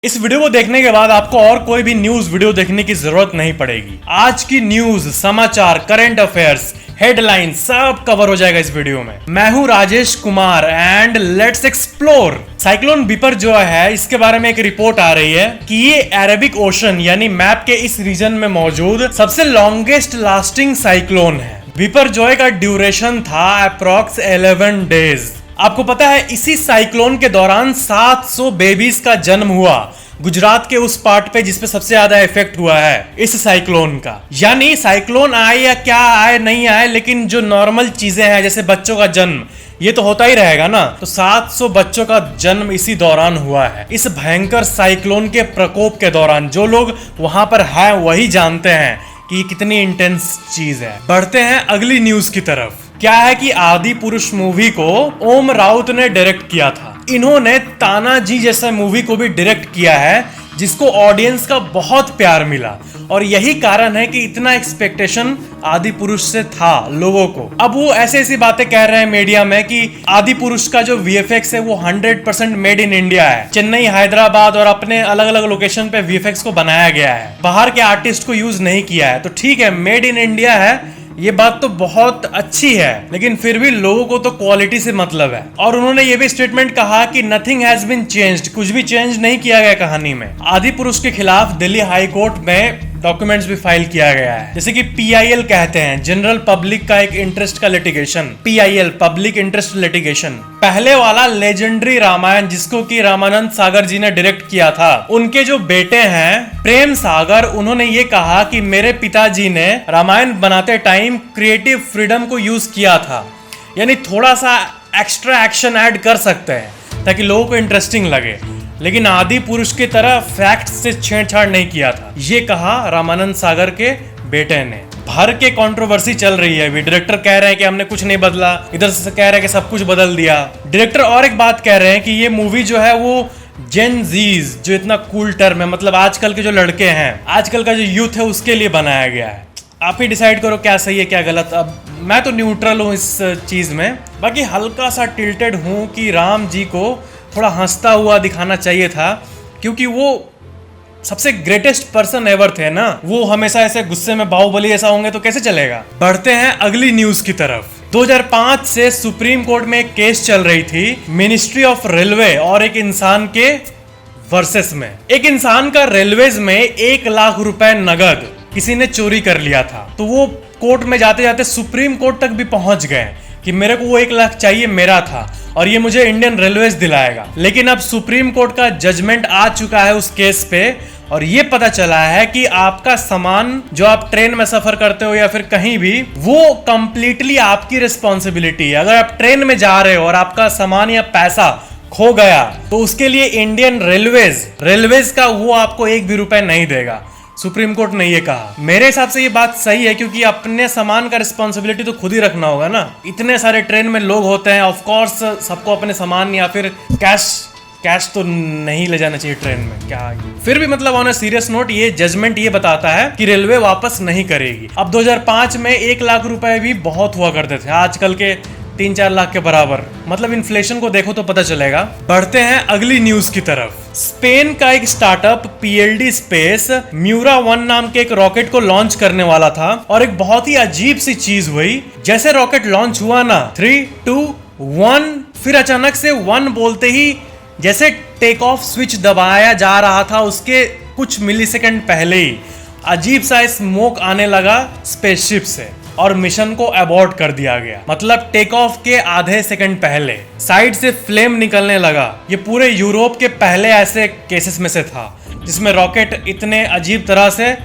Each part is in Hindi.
इस वीडियो को देखने के बाद आपको और कोई भी न्यूज वीडियो देखने की जरूरत नहीं पड़ेगी। आज की न्यूज, समाचार, करंट अफेयर्स, हेडलाइन सब कवर हो जाएगा इस वीडियो में। मैं हूं Rajesh Kumar and let's explore. Cyclone बिपर जो है, इसके बारे में एक रिपोर्ट आ रही है कि ये अरेबिक ओशन यानी मैप के इस रीजन में मौजूद सबसे लॉन्गेस्ट लास्टिंग साइक्लोन है। बिपर जॉय का ड्यूरेशन था अप्रॉक्स 11 डेज। आपको पता है इसी साइक्लोन के दौरान 700 बेबीज का जन्म हुआ गुजरात के उस पार्ट पे जिसपे सबसे ज्यादा इफेक्ट हुआ है इस साइक्लोन का। यानी साइक्लोन आए या क्या आए नहीं आए, लेकिन जो नॉर्मल चीजें हैं जैसे बच्चों का जन्म, ये तो होता ही रहेगा ना। तो 700 बच्चों का जन्म इसी दौरान हुआ है। इस भयंकर साइक्लोन के प्रकोप के दौरान जो लोग वहां पर हैं वही जानते हैं कि ये कितनी इंटेंस चीज है। बढ़ते हैं अगली न्यूज की तरफ। क्या है कि आदि पुरुष मूवी को ओम राउत ने डायरेक्ट किया था। इन्होंने तानाजी जैसा मूवी को भी डायरेक्ट किया है जिसको ऑडियंस का बहुत प्यार मिला, और यही कारण है कि इतना एक्सपेक्टेशन आदि पुरुष से था लोगों को। अब वो ऐसी बातें कह रहे हैं मीडिया में कि आदि पुरुष का जो वीएफएक्स है वो 100% मेड इन इंडिया है। चेन्नई, हैदराबाद और अपने अलग अलग लोकेशन पे वीएफएक्स को बनाया गया है, बाहर के आर्टिस्ट को यूज नहीं किया है। तो ठीक है, मेड इन इंडिया है, ये बात तो बहुत अच्छी है, लेकिन फिर भी लोगों को तो क्वालिटी से मतलब है। और उन्होंने ये भी स्टेटमेंट कहा कि नथिंग हैज बीन चेंज्ड, कुछ भी चेंज नहीं किया गया कहानी में। आदि पुरुष के खिलाफ दिल्ली हाई कोर्ट में डॉक्यूमेंट्स भी फाइल किया गया है, जैसे कि पीआईएल कहते हैं, जनरल पब्लिक का एक इंटरेस्ट का litigation. PIL, public interest litigation. पहले वाला लेजेंडरी रामायण जिसको कि रामानंद सागर जी ने डायरेक्ट किया था, उनके जो बेटे हैं प्रेम सागर, उन्होंने ये कहा कि मेरे पिताजी ने रामायण बनाते टाइम क्रिएटिव फ्रीडम को यूज किया था, यानी थोड़ा सा एक्स्ट्रा एक्शन ऐड कर सकते हैं ताकि लोगों को इंटरेस्टिंग लगे, लेकिन आदि पुरुष की तरह फैक्ट से छेड़छाड़ नहीं किया था। ये कहा रामानंद सागर के बेटे ने। भर के कंट्रोवर्सी चल रही है अभी। डायरेक्टर कह रहे हैं कि हमने कुछ नहीं बदला, इधर से कह रहे हैं कि सब कुछ बदल दिया। डायरेक्टर और एक बात कह रहे हैं कि ये मूवी जो है वो जेन जीज, जो इतना कूल टर्म है, मतलब आजकल के जो लड़के हैं, आजकल का जो यूथ है, उसके लिए बनाया गया है। आप ही डिसाइड करो क्या सही है क्या गलत। अब मैं तो न्यूट्रल हूँ इस चीज में, बाकी हल्का सा टिल्टेड हूँ कि राम जी को थोड़ा हंसता हुआ दिखाना चाहिए था, क्योंकि वो सबसे ग्रेटेस्ट पर्सन एवर थे ना। वो हमेशा ऐसे गुस्से में बाहुबली ऐसा होंगे तो कैसे चलेगा। बढ़ते हैं अगली न्यूज की तरफ। 2005 से सुप्रीम कोर्ट में एक केस चल रही थी मिनिस्ट्री ऑफ रेलवे और एक इंसान के वर्सेस में। एक इंसान का रेलवेज में 1 लाख रुपए नगद किसी ने चोरी कर लिया था, तो वो कोर्ट में जाते जाते सुप्रीम कोर्ट तक भी पहुंच गए कि मेरे को वो 1 लाख चाहिए, मेरा था और ये मुझे इंडियन रेलवेज दिलाएगा। लेकिन अब सुप्रीम कोर्ट का जजमेंट आ चुका है उस केस पे, और ये पता चला है कि आपका सामान जो आप ट्रेन में सफर करते हो या फिर कहीं भी, वो कंप्लीटली आपकी रिस्पॉन्सिबिलिटी है। अगर आप ट्रेन में जा रहे हो और आपका सामान या पैसा खो गया तो उसके लिए इंडियन रेलवेज का वो आपको 1 भी रुपए नहीं देगा। सुप्रीम कोर्ट ने ये कहा। मेरे हिसाब से ये बात सही है, क्योंकि अपने सामान का रिस्पॉन्सिबिलिटी तो खुद ही रखना होगा ना। इतने सारे ट्रेन में लोग होते हैं, ऑफ कोर्स सबको अपने सामान या फिर कैश तो नहीं ले जाना चाहिए ट्रेन में। क्या फिर भी मतलब ऑन अ सीरियस नोट, ये जजमेंट ये बताता है कि रेलवे वापस नहीं करेगी। अब 2005 में 1 लाख रुपए भी बहुत हुआ करते थे, आजकल के 3-4 लाख के बराबर। मतलब इन्फ्लेशन को देखो तो पता चलेगा। बढ़ते हैं अगली न्यूज की तरफ। स्पेन का एक स्टार्टअप पीएलडी स्पेस म्यूरा 1 नाम के एक रॉकेट को लॉन्च करने वाला था, और एक बहुत ही अजीब सी चीज हुई। जैसे रॉकेट लॉन्च हुआ ना, 3, 2, 1, फिर अचानक से 1 बोलते ही जैसे टेक ऑफ स्विच दबाया जा रहा था, उसके कुछ मिलीसेकंड पहले ही अजीब सा स्मोक आने लगा स्पेसशिप से और मिशन को अबॉर्ट कर दिया गया। मतलब टेक ऑफ के आधे सेकंड पहले साइड से फ्लेम निकलने लगा। ये पूरे यूरोप के पहले ऐसे केसेस में से था जिसमें रॉकेट इतने अजीब तरह से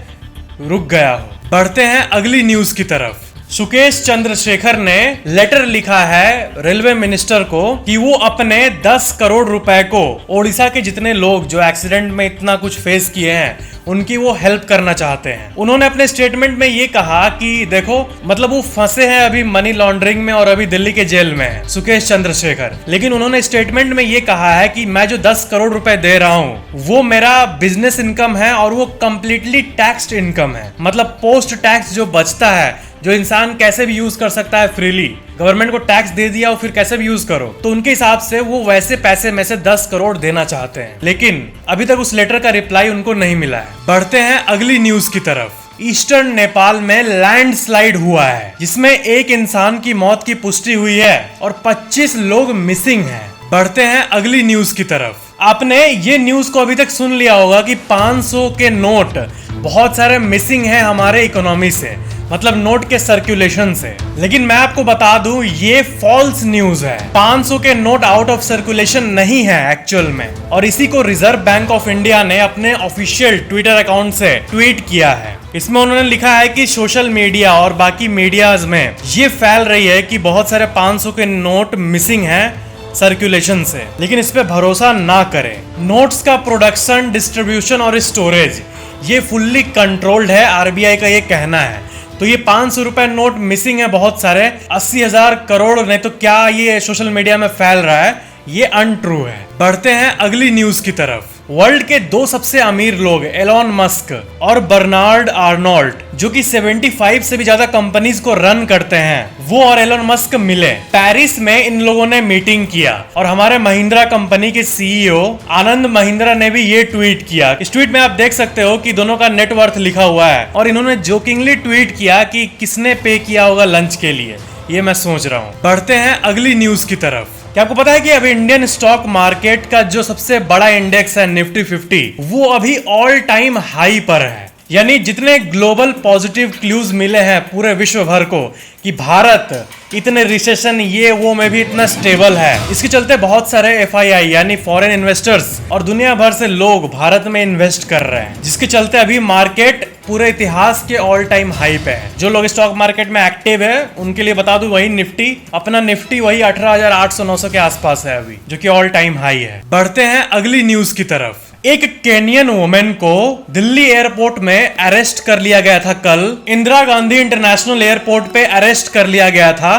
रुक गया हो। बढ़ते हैं अगली न्यूज की तरफ। सुकेश चंद्रशेखर ने लेटर लिखा है रेलवे मिनिस्टर को कि वो अपने 10 करोड़ रुपए को ओडिशा के जितने लोग जो एक्सीडेंट में इतना कुछ फेस किए हैं उनकी वो हेल्प करना चाहते हैं। उन्होंने अपने स्टेटमेंट में ये कहा कि देखो, मतलब वो फंसे हैं अभी मनी लॉन्ड्रिंग में और अभी दिल्ली के जेल में है सुकेश चंद्रशेखर। लेकिन उन्होंने स्टेटमेंट में ये कहा है कि मैं जो 10 करोड़ रुपए दे रहा हूँ वो मेरा बिजनेस इनकम है और वो कंप्लीटली टैक्स्ड इनकम है। मतलब पोस्ट टैक्स जो बचता है, जो इंसान कैसे भी यूज कर सकता है फ्रीली, गवर्नमेंट को टैक्स दे दिया और फिर कैसे भी यूज करो, तो उनके हिसाब से वो वैसे पैसे में से 10 करोड़ देना चाहते हैं, लेकिन अभी तक उस लेटर का रिप्लाई उनको नहीं मिला है। बढ़ते हैं अगली न्यूज की तरफ। ईस्टर्न नेपाल में लैंडस्लाइड हुआ है, जिसमें एक इंसान की मौत की पुष्टि हुई है और 25 लोग मिसिंग हैं। बढ़ते हैं अगली न्यूज की तरफ। आपने ये न्यूज को अभी तक सुन लिया होगा कि 500 के नोट बहुत सारे मिसिंग हैं हमारे इकोनॉमी से, मतलब नोट के सर्कुलेशन से। लेकिन मैं आपको बता दूं, ये फॉल्स न्यूज है। 500 के नोट आउट ऑफ सर्कुलेशन नहीं है एक्चुअल में, और इसी को रिजर्व बैंक ऑफ इंडिया ने अपने ऑफिशियल ट्विटर अकाउंट से ट्वीट किया है। इसमें उन्होंने लिखा है कि सोशल मीडिया और बाकी मीडियाज में ये फैल रही है कि बहुत सारे 500 के नोट मिसिंग हैं सर्कुलेशन से, लेकिन इस पे भरोसा ना करें। नोट्स का प्रोडक्शन, डिस्ट्रीब्यूशन और स्टोरेज ये फुल्ली कंट्रोल्ड है, आरबीआई का ये कहना है। तो ये 500 रुपए नोट मिसिंग है बहुत सारे, 80,000 करोड़ नहीं तो क्या ये सोशल मीडिया में फैल रहा है, ये अनट्रू है। बढ़ते हैं अगली न्यूज की तरफ। वर्ल्ड के 2 सबसे अमीर लोग एलोन मस्क और बर्नार्ड आर्नोल्ट, जो कि 75 से भी ज्यादा कंपनीज को रन करते हैं, वो और एलोन मस्क मिले। पेरिस में इन लोगों ने मीटिंग किया और हमारे महिंद्रा कंपनी के सीईओ आनंद महिंद्रा ने भी ये ट्वीट किया। इस ट्वीट में आप देख सकते हो कि दोनों का नेटवर्थ लिखा हुआ है, और इन्होंने जोकिंगली ट्वीट किया कि किसने पे किया होगा लंच के लिए, ये मैं सोच रहा हूँ। बढ़ते हैं अगली न्यूज की तरफ। क्या आपको पता है कि अभी इंडियन स्टॉक मार्केट का जो सबसे बड़ा इंडेक्स है निफ्टी 50, वो अभी ऑल टाइम हाई पर है। यानी जितने ग्लोबल पॉजिटिव क्लूज मिले हैं पूरे विश्व भर को कि भारत इतने रिसेशन ये वो में भी इतना स्टेबल है, इसके चलते बहुत सारे एफआईआई यानी फॉरेन इन्वेस्टर्स और दुनिया भर से लोग भारत में इन्वेस्ट कर रहे हैं, जिसके चलते अभी मार्केट पूरे इतिहास के ऑल टाइम हाई पे है। जो लोग स्टॉक मार्केट में एक्टिव है उनके लिए बता दूं, वही निफ्टी अपना निफ्टी वही 18,800-900 के आसपास है अभी, जो कि ऑल टाइम हाई है। बढ़ते हैं अगली न्यूज की तरफ। एक केनियन वुमेन को दिल्ली एयरपोर्ट में अरेस्ट कर लिया गया था कल। इंदिरा गांधी इंटरनेशनल एयरपोर्ट पे अरेस्ट कर लिया गया था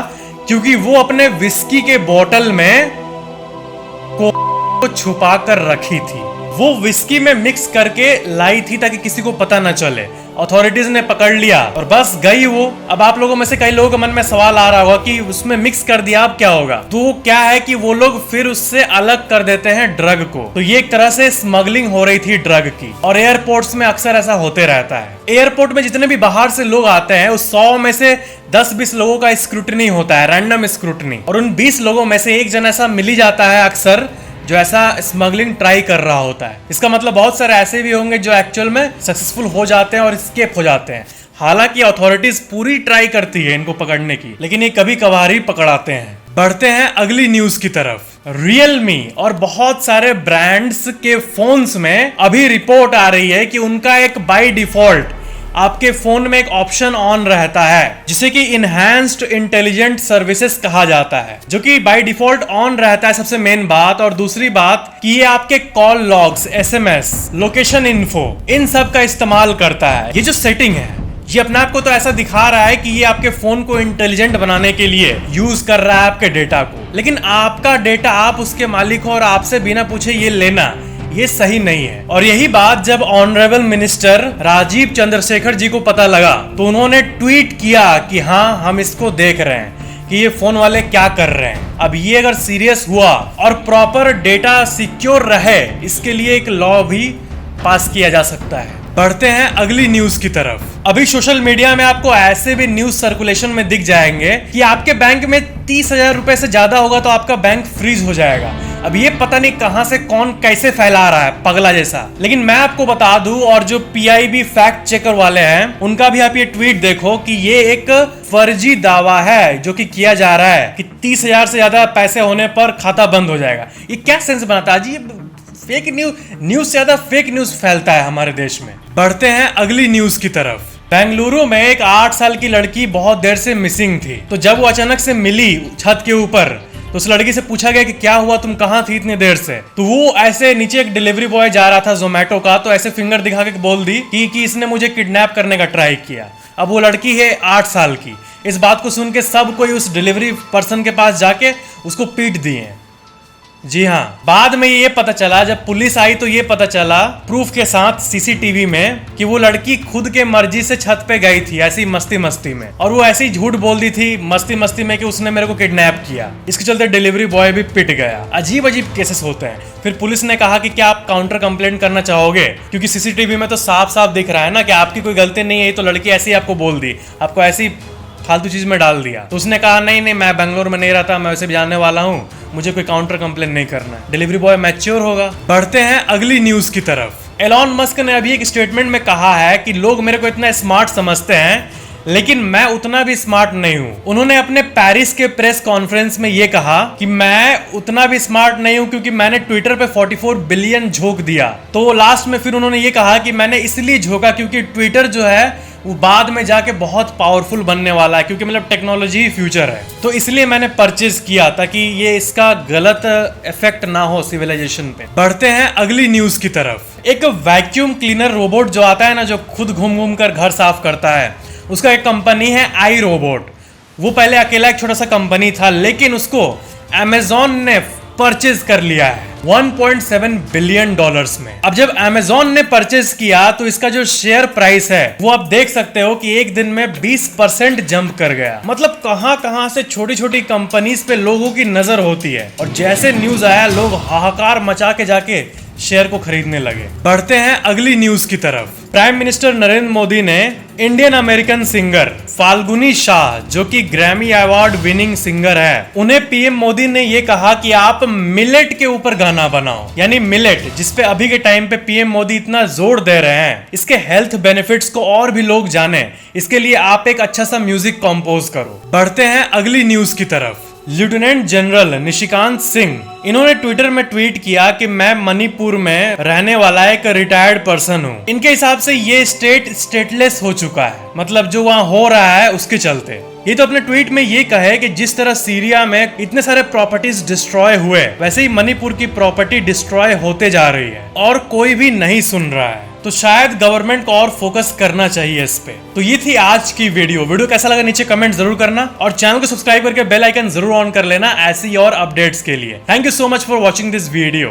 क्योंकि वो अपने विस्की के बोतल में को छुपा कर रखी थी। वो विस्की में मिक्स करके लाई थी ताकि किसी को पता न चले। अथॉरिटीज ने पकड़ लिया और बस गई वो। अब आप लोगों में से कई लोगों के मन में सवाल आ रहा होगा कि उसमें मिक्स कर दिया अब क्या होगा। तो क्या है कि वो लोग फिर उससे अलग कर देते हैं ड्रग को। तो ये एक तरह से स्मगलिंग हो रही थी ड्रग की, और एयरपोर्ट्स में अक्सर ऐसा होते रहता है। एयरपोर्ट में जितने भी बाहर से लोग आते हैं उस 100 में से 10-20 लोगों का स्क्रूटनी होता है, रैंडम स्क्रूटनी, और उन 20 लोगों में से एक जन ऐसा मिल ही जाता है अक्सर जो ऐसा स्मगलिंग ट्राई कर रहा होता है। इसका मतलब बहुत सारे ऐसे भी होंगे जो एक्चुअल में सक्सेसफुल हो जाते हैं और स्केप हो जाते हैं। हालांकि अथॉरिटीज पूरी ट्राई करती है इनको पकड़ने की, लेकिन ये कभी कभार ही पकड़ाते हैं। बढ़ते हैं अगली न्यूज की तरफ। रियलमी और बहुत सारे ब्रांड्स के फोन्स में अभी रिपोर्ट आ रही है कि उनका एक बाय डिफॉल्ट आपके फोन में एक ऑप्शन ऑन रहता है जिसे कि इनहैंस्ड इंटेलिजेंट सर्विसेज कहा जाता है, जो कि बाय डिफॉल्ट ऑन रहता है। सबसे मेन बात, और दूसरी बात कि ये आपके call logs, SMS, location info, इन सब का इस्तेमाल करता है। ये जो सेटिंग है ये अपने आप को तो ऐसा दिखा रहा है कि ये आपके फोन को इंटेलिजेंट बनाने के लिए यूज कर रहा है आपके डेटा को, लेकिन आपका डेटा आप उसके मालिक हो और आपसे बिना पूछे ये लेना, ये सही नहीं है। और यही बात जब ऑनरेबल मिनिस्टर राजीव चंद्रशेखर जी को पता लगा तो उन्होंने ट्वीट किया कि हाँ, हम इसको देख रहे हैं कि ये फोन वाले क्या कर रहे हैं। अब ये अगर सीरियस हुआ और प्रॉपर डेटा सिक्योर रहे, इसके लिए एक लॉ भी पास किया जा सकता है। बढ़ते हैं अगली न्यूज की तरफ। अभी सोशल मीडिया में आपको ऐसे भी न्यूज सर्कुलेशन में दिख जाएंगे कि आपके बैंक में 30,000 रुपए से ज्यादा होगा तो आपका बैंक फ्रीज हो जाएगा। अब ये पता नहीं कहां से कौन कैसे फैला रहा है पगला जैसा, लेकिन मैं आपको बता दूं, और जो पीआईबी फैक्ट चेकर वाले हैं उनका भी आप ये ट्वीट देखो कि ये एक फर्जी दावा है जो कि किया जा रहा है कि 30,000 से ज्यादा पैसे होने पर खाता बंद हो जाएगा। ये क्या सेंस बनाता है जी? फेक न्यूज से ज्यादा फेक न्यूज फैलता है हमारे देश में। बढ़ते हैं अगली न्यूज की तरफ। बेंगलुरु में एक 8 साल की लड़की बहुत देर से मिसिंग थी, तो जब वो अचानक से मिली छत के ऊपर तो उस लड़की से पूछा गया कि क्या हुआ, तुम कहाँ थी इतनी देर से। तो वो ऐसे नीचे एक डिलीवरी बॉय जा रहा था जोमेटो का, तो ऐसे फिंगर दिखा के बोल दी कि इसने मुझे किडनैप करने का ट्राई किया। अब वो लड़की है 8 साल की। इस बात को सुन के सब कोई उस डिलीवरी पर्सन के पास जाके उसको पीट दिए। जी हाँ, बाद में ये पता चला, जब पुलिस आई तो ये पता चला प्रूफ के साथ सीसीटीवी में कि वो लड़की खुद के मर्जी से छत पे गई थी ऐसी मस्ती मस्ती में, और वो ऐसी झूठ बोल दी थी मस्ती मस्ती में कि उसने मेरे को किडनैप किया। इसके चलते डिलीवरी बॉय भी पिट गया। अजीब अजीब केसेस होते हैं। फिर पुलिस ने कहा कि क्या आप काउंटर कंप्लेंट करना चाहोगे, क्योंकि सीसीटीवी में तो साफ साफ दिख रहा है ना कि आपकी कोई गलती नहीं है, तो लड़की ऐसी आपको बोल दी, आपको ऐसी फालतू चीज में डाल दिया। तो उसने कहा नहीं, मैं बेंगलोर में नहीं रहता, मैं वैसे भी जानने वाला हूँ, मुझे कोई काउंटर कंप्लेन नहीं करना है। डिलीवरी बॉय मैच्योर होगा। बढ़ते हैं अगली न्यूज की तरफ। एलॉन मस्क ने अभी एक स्टेटमेंट में कहा है कि लोग मेरे को इतना स्मार्ट समझते हैं, लेकिन मैं उतना भी स्मार्ट नहीं हूं। उन्होंने अपने पेरिस के प्रेस कॉन्फ्रेंस में यह कहा कि मैं उतना भी स्मार्ट नहीं हूं क्योंकि मैंने ट्विटर पे 44 बिलियन झोंक दिया। तो लास्ट में फिर उन्होंने ये कहा कि मैंने इसलिए झोंका क्योंकि ट्विटर जो है वो बाद में जाके बहुत पावरफुल बनने वाला है, क्योंकि मतलब टेक्नोलॉजी ही फ्यूचर है, तो इसलिए मैंने परचेज किया ताकि ये इसका गलत इफेक्ट ना हो सिविलाइजेशन पे। बढ़ते हैं अगली न्यूज की तरफ। एक वैक्यूम क्लीनर रोबोट जो आता है ना, जो खुद घूम घूम कर घर साफ करता है, उसका एक कंपनी है आई रोबोट। वो पहले अकेला एक छोटा सा कंपनी था, लेकिन उसको अमेजॉन ने परचेज कर लिया है 1.7 बिलियन डॉलर्स में। अब जब अमेजॉन ने परचेज किया तो इसका जो शेयर प्राइस है वो आप देख सकते हो कि एक दिन में 20% जंप कर गया। मतलब कहां से छोटी छोटी कंपनीज पे लोगों की नजर होती है, और जैसे न्यूज आया लोग हाहाकार मचा के जाके शेयर को खरीदने लगे। बढ़ते हैं अगली न्यूज की तरफ। प्राइम मिनिस्टर नरेंद्र मोदी ने Indian American singer Falguni Shah, जो कि ग्रैमी अवार्ड विनिंग सिंगर है, उन्हें पीएम मोदी ने ये कहा कि आप मिलेट के ऊपर गाना बनाओ। यानी मिलेट, जिसपे अभी के टाइम पे पीएम मोदी इतना जोर दे रहे हैं, इसके हेल्थ बेनिफिट्स को और भी लोग जाने, इसके लिए आप एक अच्छा सा म्यूजिक कंपोज करो। बढ़ते हैं अगली न्यूज की तरफ। लेफ्टिनेंट जनरल निशिकांत सिंह, इन्होंने ट्विटर में ट्वीट किया कि मैं मणिपुर में रहने वाला एक रिटायर्ड पर्सन हूँ। इनके हिसाब से ये स्टेट स्टेटलेस हो चुका है, मतलब जो वहाँ हो रहा है उसके चलते। ये तो अपने ट्वीट में ये कहे कि जिस तरह सीरिया में इतने सारे प्रॉपर्टीज डिस्ट्रॉय हुए, वैसे ही मणिपुर की प्रॉपर्टी डिस्ट्रॉय होते जा रही है और कोई भी नहीं सुन रहा है। तो शायद गवर्नमेंट को और फोकस करना चाहिए इस पे। तो ये थी आज की वीडियो कैसा लगा नीचे कमेंट जरूर करना, और चैनल को सब्सक्राइब करके बेल आइकन जरूर ऑन कर लेना ऐसी और अपडेट्स के लिए। Thank you so much for watching this video.